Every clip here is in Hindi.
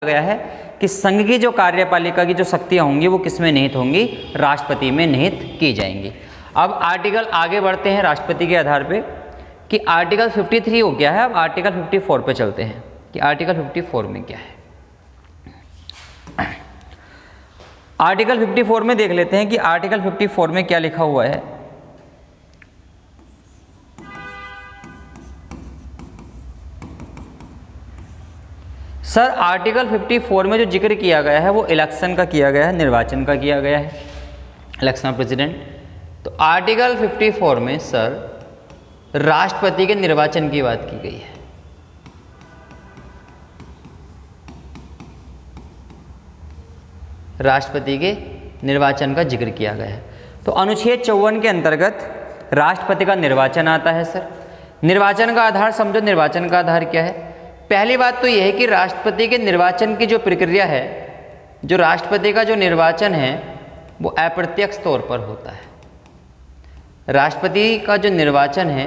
गया है कि संघ की जो कार्यपालिका की जो शक्तियां होंगी वो किस में निहित होंगी, राष्ट्रपति में निहित की जाएंगी। अब आर्टिकल आगे बढ़ते हैं राष्ट्रपति के आधार पे कि आर्टिकल 53 हो गया है, अब आर्टिकल 54 पे चलते हैं कि आर्टिकल 54 में क्या है। आर्टिकल 54 में देख लेते हैं कि आर्टिकल 54 में क्या लिखा हुआ है। सर आर्टिकल 54 में जो जिक्र किया गया है वो इलेक्शन का किया गया है, निर्वाचन का किया गया है, इलेक्शन ऑफ प्रेसिडेंट। तो आर्टिकल 54 में सर राष्ट्रपति के निर्वाचन की बात की गई है। राष्ट्रपति के निर्वाचन का जिक्र किया गया है। तो अनुच्छेद 54 के अंतर्गत राष्ट्रपति का निर्वाचन आता है। सर निर्वाचन का आधार समझो, निर्वाचन का आधार क्या है। पहली बात तो यह है कि राष्ट्रपति के निर्वाचन की जो प्रक्रिया है, जो राष्ट्रपति का जो निर्वाचन है वो अप्रत्यक्ष तौर पर होता है। राष्ट्रपति का जो निर्वाचन है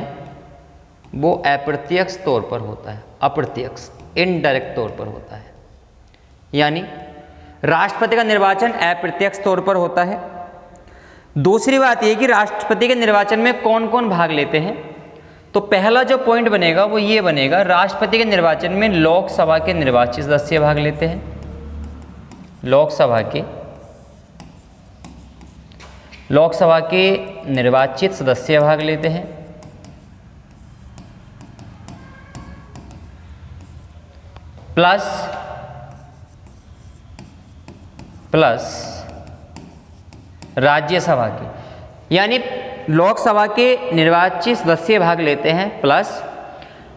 वो अप्रत्यक्ष तौर पर होता है, अप्रत्यक्ष इनडायरेक्ट तौर पर होता है। यानी राष्ट्रपति का निर्वाचन अप्रत्यक्ष तौर पर होता है। दूसरी बात यह कि राष्ट्रपति के निर्वाचन में कौन कौन भाग लेते हैं। तो पहला जो पॉइंट बनेगा वो ये बनेगा, राष्ट्रपति के निर्वाचन में लोकसभा के निर्वाचित सदस्य भाग लेते हैं। लोकसभा के निर्वाचित सदस्य भाग लेते हैं। प्लस राज्यसभा के, यानी लोकसभा के निर्वाचित सदस्य भाग लेते हैं प्लस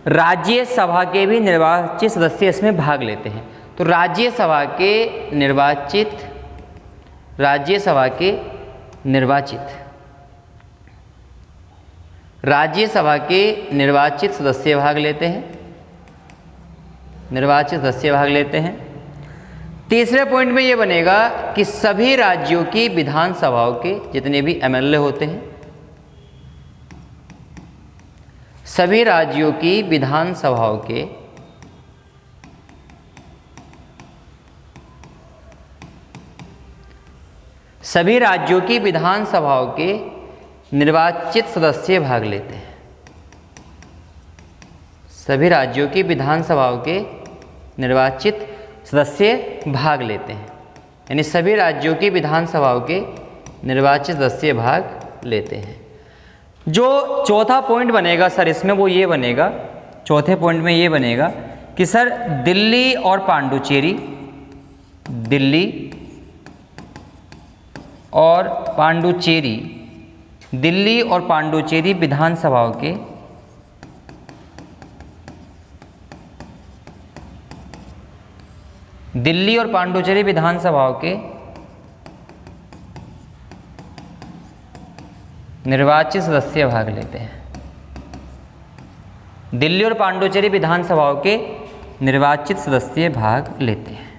राज्यसभा के भी निर्वाचित सदस्य इसमें भाग लेते हैं। तो राज्यसभा के निर्वाचित सदस्य भाग लेते हैं। तीसरे पॉइंट में ये बनेगा कि सभी राज्यों की विधानसभाओं के जितने भी एमएलए होते हैं, सभी राज्यों की विधानसभाओं के निर्वाचित सदस्य भाग लेते हैं। सभी राज्यों की विधानसभाओं के निर्वाचित सदस्य भाग लेते हैं, यानी सभी राज्यों की विधानसभाओं के निर्वाचित सदस्य भाग लेते हैं। जो चौथा पॉइंट बनेगा सर इसमें वो ये बनेगा, चौथे पॉइंट में ये बनेगा कि सर दिल्ली और पांडुचेरी विधानसभाओं के निर्वाचित सदस्य भाग लेते हैं। दिल्ली और पांडुचेरी विधानसभाओं के निर्वाचित सदस्य भाग लेते हैं।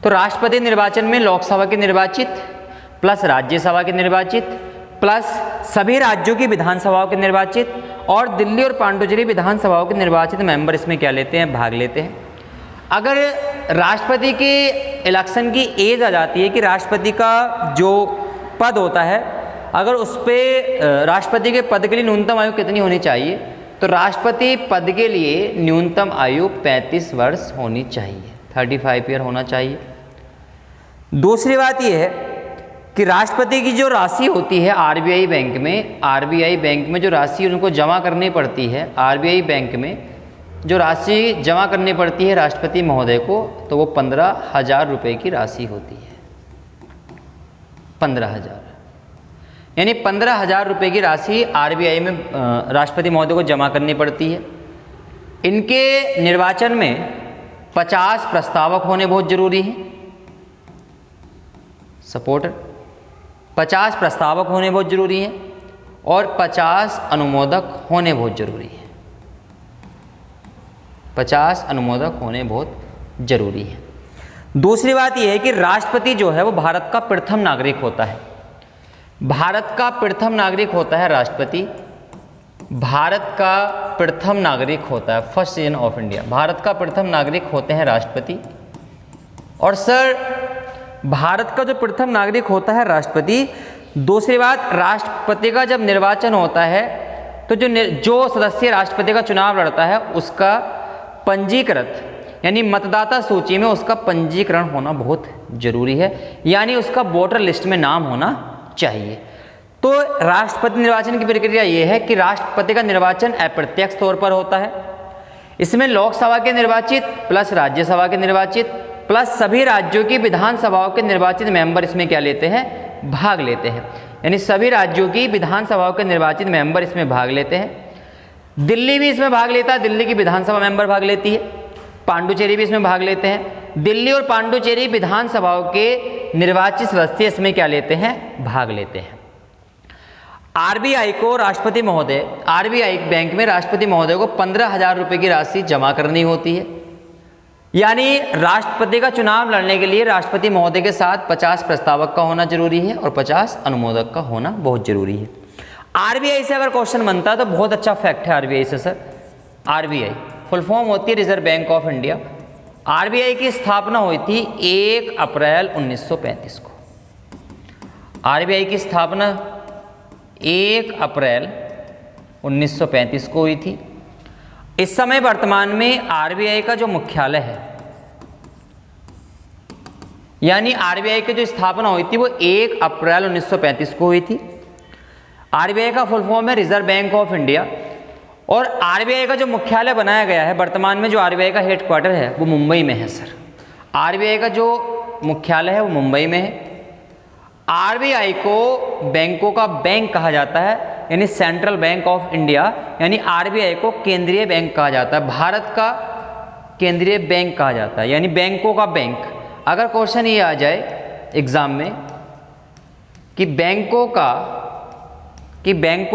तो राष्ट्रपति निर्वाचन में लोकसभा के निर्वाचित प्लस राज्यसभा के निर्वाचित प्लस सभी राज्यों की विधानसभाओं के निर्वाचित और दिल्ली और पांडुचेरी विधानसभाओं के निर्वाचित मेंबर इसमें क्या लेते हैं, भाग लेते हैं। अगर राष्ट्रपति के इलेक्शन की एज आ जाती है कि राष्ट्रपति का जो पद होता है, अगर उस पर राष्ट्रपति के पद के लिए न्यूनतम आयु कितनी होनी चाहिए, तो राष्ट्रपति पद के लिए न्यूनतम आयु 35 वर्ष होनी चाहिए, 35 ईयर होना चाहिए। दूसरी बात यह है कि राष्ट्रपति की जो राशि होती है आरबीआई बैंक में जो राशि उनको जमा करनी पड़ती है, आरबीआई बैंक में जो राशि जमा करनी पड़ती है राष्ट्रपति महोदय को, तो वो 15,000 रुपये की राशि होती है। 15,000 यानी 15,000 रुपये की राशि आरबीआई में राष्ट्रपति महोदय को जमा करनी पड़ती है। इनके निर्वाचन में 50 प्रस्तावक होने बहुत जरूरी हैं, सपोर्टर 50 प्रस्तावक होने बहुत जरूरी हैं और 50 अनुमोदक होने बहुत जरूरी हैं। 50 अनुमोदक होने बहुत जरूरी है। दूसरी बात यह है कि राष्ट्रपति जो है वो भारत का प्रथम नागरिक होता है। भारत का प्रथम नागरिक होता है राष्ट्रपति। भारत का प्रथम नागरिक होता है, first citizen of India, Bharat का प्रथम नागरिक होते हैं राष्ट्रपति। और सर भारत का जो प्रथम नागरिक होता है राष्ट्रपति, दूसरी बात राष्ट्रपति का जब निर्वाचन होता है तो जो सदस्य राष्ट्रपति का चुनाव लड़ता है उसका पंजीकृत यानी मतदाता सूची में उसका पंजीकरण होना बहुत जरूरी है, यानी उसका वोटर लिस्ट में नाम होना चाहिए। तो राष्ट्रपति निर्वाचन की प्रक्रिया ये है कि राष्ट्रपति का निर्वाचन अप्रत्यक्ष तौर पर होता है। इसमें लोकसभा के निर्वाचित प्लस राज्यसभा के निर्वाचित प्लस सभी राज्यों की विधानसभाओं के निर्वाचित मेंबर इसमें क्या लेते हैं, भाग लेते हैं। यानी सभी राज्यों की विधानसभाओं के निर्वाचित मेंबर इसमें भाग लेते हैं। दिल्ली भी इसमें भाग लेता है, दिल्ली की विधानसभा मेंबर भाग लेती है। पांडुचेरी भी इसमें भाग लेते हैं। दिल्ली और पांडुचेरी विधानसभाओं के निर्वाचित सदस्य इसमें क्या लेते हैं, भाग लेते हैं। आरबीआई को राष्ट्रपति महोदय, आरबीआई बैंक में राष्ट्रपति महोदय को 15,000 रुपये की राशि जमा करनी होती है। यानी राष्ट्रपति का चुनाव लड़ने के लिए राष्ट्रपति महोदय के साथ 50 प्रस्तावक का होना जरूरी है और 50 अनुमोदक का होना बहुत जरूरी है। आरबीआई से अगर क्वेश्चन बनता है तो बहुत अच्छा फैक्ट है आरबीआई से सर। आरबीआई फुल फॉर्म होती है reserve bank of India. RBI की स्थापना हुई थी 1 अप्रैल 1935 को। आरबीआई की स्थापना 1 अप्रैल 1935 को हुई थी। इस समय वर्तमान में आरबीआई का जो मुख्यालय है, यानी आरबीआई की जो स्थापना हुई थी वो 1 अप्रैल 1935 को हुई थी। आरबीआई का फुल फॉर्म है रिजर्व बैंक ऑफ इंडिया। और आरबीआई का जो मुख्यालय बनाया गया है, वर्तमान में जो आरबीआई का हेडक्वार्टर है वो मुंबई में है सर। आरबीआई का जो मुख्यालय है वो मुंबई में है। आरबीआई को बैंकों का बैंक कहा जाता है, यानी सेंट्रल बैंक ऑफ इंडिया, यानी आरबीआई को केंद्रीय बैंक कहा जाता है, भारत का केंद्रीय बैंक कहा जाता है, यानी बैंकों का बैंक। अगर क्वेश्चन ये आ जाए एग्जाम में कि बैंकों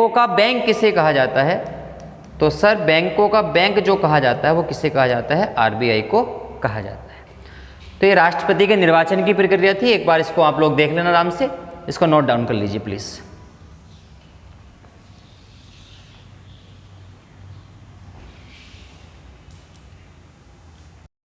का बैंक किसे कहा जाता है, तो सर बैंकों का बैंक जो कहा जाता है वो किसे कहा जाता है, आरबीआई को कहा जाता है। तो ये राष्ट्रपति के निर्वाचन की प्रक्रिया थी। एक बार इसको आप लोग देख लेना आराम से, इसको नोट डाउन कर लीजिए प्लीज़।